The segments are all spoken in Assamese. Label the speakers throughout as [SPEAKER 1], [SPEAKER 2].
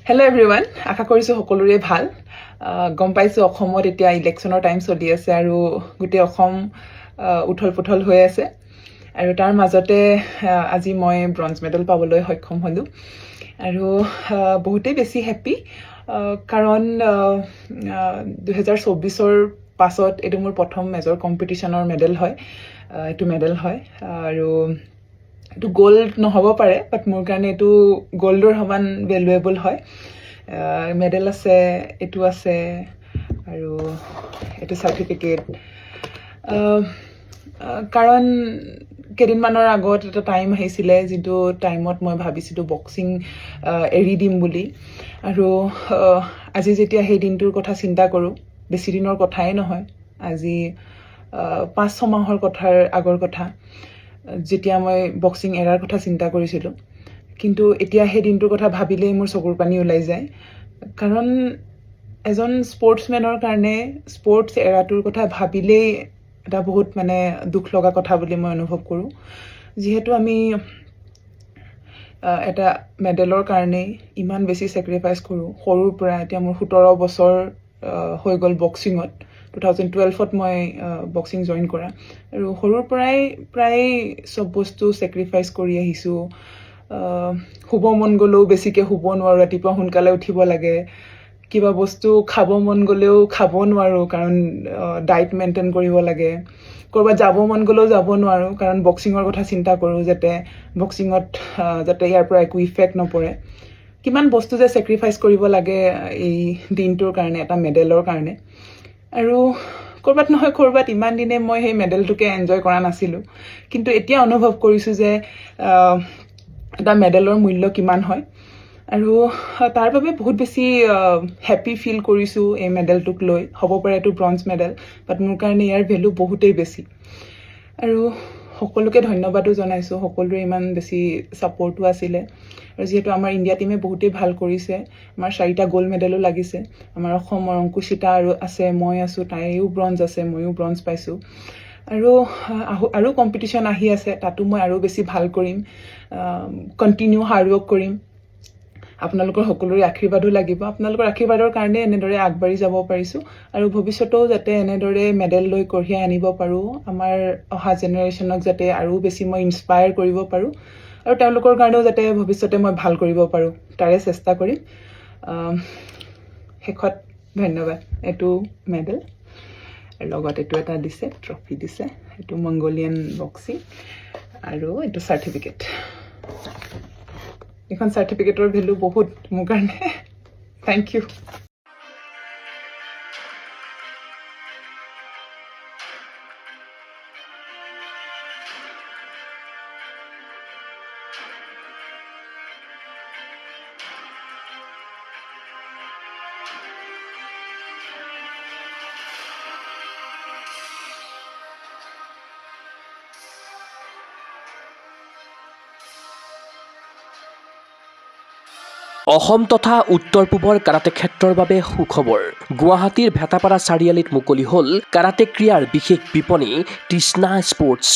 [SPEAKER 1] হেল্ল' এভৰিৱান, আশা কৰিছোঁ সকলোৰে ভাল। গম পাইছোঁ অসমত এতিয়া ইলেকশ্যনৰ টাইম চলি আছে আৰু গোটেই অসম উথল পুথল হৈ আছে। আৰু তাৰ মাজতে আজি মই ব্ৰঞ্জ মেডেল পাবলৈ সক্ষম হ'লোঁ আৰু বহুতেই বেছি হেপ্পী, কাৰণ 2024 পাছত এইটো মোৰ প্ৰথম মেজৰ কম্পিটিশ্যনৰ মেডেল হয়। এইটো মেডেল হয় আৰু এইটো গ'ল্ড নহ'ব পাৰে, বাট মোৰ কাৰণে এইটো গ'ল্ডৰ সমান ভেলুৱেবল হয়। মেডেল আছে, এইটো আছে আৰু এইটো চাৰ্টিফিকেট। কাৰণ কেইদিনমানৰ আগত এটা টাইম আহিছিলে যিটো টাইমত মই ভাবিছিলোঁ বক্সিং এৰি দিম বুলি। আৰু আজি যেতিয়া সেই দিনটোৰ কথা চিন্তা কৰোঁ, বেছি দিনৰ কথাই নহয়, আজি 5-6 মাহৰ আগৰ কথা, যেতিয়া মই বক্সিং এৰাৰ কথা চিন্তা কৰিছিলোঁ। কিন্তু এতিয়া সেই দিনটোৰ কথা ভাবিলেই মোৰ চকুৰ পানী ওলাই যায়, কাৰণ এজন স্পৰ্টছমেনৰ কাৰণে স্পৰ্টছ এৰাটোৰ কথা ভাবিলেই এটা বহুত দুখ লগা কথা বুলি মই অনুভৱ কৰোঁ। যিহেতু আমি এটা মেডেলৰ কাৰণেই ইমান বেছি ছেক্ৰিফাইচ কৰোঁ সৰুৰ পৰা। এতিয়া মোৰ 17 বছৰ হৈ গ'ল বক্সিঙত। 2012ত মই বক্সিং জইন কৰা আৰু সৰুৰ পৰাই প্ৰায় চব বস্তু ছেক্ৰিফাইচ কৰি আহিছোঁ। শুব মন গ'লেও বেছিকৈ শুব নোৱাৰোঁ, ৰাতিপুৱা সোনকালে উঠিব লাগে। কিবা বস্তু খাব মন গ'লেও খাব নোৱাৰোঁ, কাৰণ ডায়েট মেইনটেইন কৰিব লাগে। ক'ৰবাত যাব মন গ'লেও যাব নোৱাৰোঁ, কাৰণ বক্সিঙৰ কথা চিন্তা কৰোঁ যাতে বক্সিঙত যাতে ইয়াৰ পৰা একো ইফেক্ট নপৰে। কিমান বস্তু যে ছেক্ৰিফাইচ কৰিব লাগে এই দিনটোৰ কাৰণে, এটা মেডেলৰ কাৰণে। আৰু ক'ৰবাত নহয় ক'ৰবাত ইমান দিনে মই সেই মেডেলটোকে এনজয় কৰা নাছিলোঁ, কিন্তু এতিয়া অনুভৱ কৰিছোঁ যে এটা মেডেলৰ মূল্য কিমান হয়। আৰু তাৰ বাবে বহুত বেছি হেপ্পী ফিল কৰিছোঁ এই মেডেলটোক লৈ। হ'ব পাৰে এইটো ব্ৰঞ্জ মেডেল, বাট মোৰ কাৰণে ইয়াৰ ভেলু বহুতেই বেছি। আৰু সকলোকে ধন্যবাদো জনাইছোঁ, সকলোৰে ইমান বেছি ছাপৰ্টো আছিলে। আৰু যিহেতু আমাৰ ইণ্ডিয়া টীমে বহুতেই ভাল কৰিছে, আমাৰ 4টা গ'ল্ড মেডেলো লাগিছে। আমাৰ অসমৰ অংকুশিতা আছে, মই আছোঁ, তাইও ব্ৰঞ্জ আছে, ময়ো ব্ৰঞ্জ পাইছোঁ। আৰু কম্পিটিশ্যন আহি আছে, তাতো মই আৰু বেছি ভাল কৰিম, কণ্টিনিউ হাৰ্ডৱৰ্ক কৰিম। আপোনালোকৰ সকলোৰে আশীৰ্বাদো লাগিব। আপোনালোকৰ আশীৰ্বাদৰ কাৰণে এনেদৰে আগবাঢ়ি যাব পাৰিছোঁ আৰু ভৱিষ্যতেও যাতে এনেদৰে মেডেল লৈ কঢ়িয়াই আনিব পাৰোঁ। আমাৰ অহা জেনেৰেশ্যনক যাতে আৰু বেছি মই ইনস্পায়াৰ কৰিব পাৰোঁ আৰু তেওঁলোকৰ কাৰণেও যাতে ভৱিষ্যতে মই ভাল কৰিব পাৰোঁ, তাৰে চেষ্টা কৰিম। শেষত ধন্যবাদ। এইটো মেডেল, লগত এইটো এটা দিছে, ট্ৰফি দিছে, এইটো মংগোলিয়ান বক্সিং আৰু এইটো চাৰ্টিফিকেট। এইখন চাৰ্টিফিকেটৰ ভেলু বহুত মোৰ কাৰণে। Thank U.
[SPEAKER 2] অসম তথা উত্তৰ পূবৰ কাৰাটে ক্ষেত্ৰৰ বাবে সুখবৰ। গুৱাহাটীৰ ভেটাপাৰা চাৰিআলিত মুকলি হ'ল কাৰাটে ক্ৰীড়াৰ বিশেষ বিপণী তৃষ্ণা স্পৰ্টছ।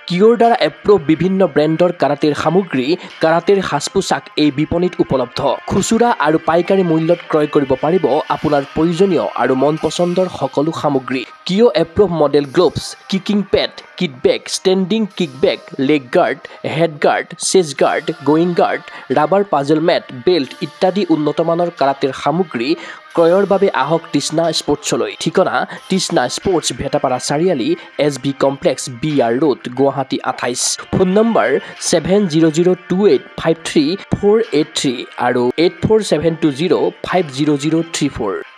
[SPEAKER 2] কিয়ৰ দ্বাৰা এপ্ৰুভ বিভিন্ন ব্ৰেণ্ডৰ কাৰাটেৰ সামগ্ৰী, কাৰাটেৰ সাজ পোছাক এই বিপণীত উপলব্ধ। খুচুৰা আৰু পাইকাৰী মূল্যত ক্ৰয় কৰিব পাৰিব আপোনাৰ প্ৰয়োজনীয় আৰু মন পচন্দৰ সকলো সামগ্ৰী। কিয় approve model gloves, kicking pad, kit bag, standing kick bag, leg guard, head guard, chest guard, groin guard, rubber puzzle mat, belt ইত্যাদি উন্নতমানৰ কাৰাটেৰ সামগ্ৰী ক্ৰয়ৰ বাবে আহক তৃষ্ণা স্পৰ্টছলৈ। ঠিকনা তৃষ্ণা স্পৰ্টছ, ভেটাপাৰা চাৰিআলি, SB complex, BR road, Guwahati 28। Phone number 7002853483 আৰু 84720500034।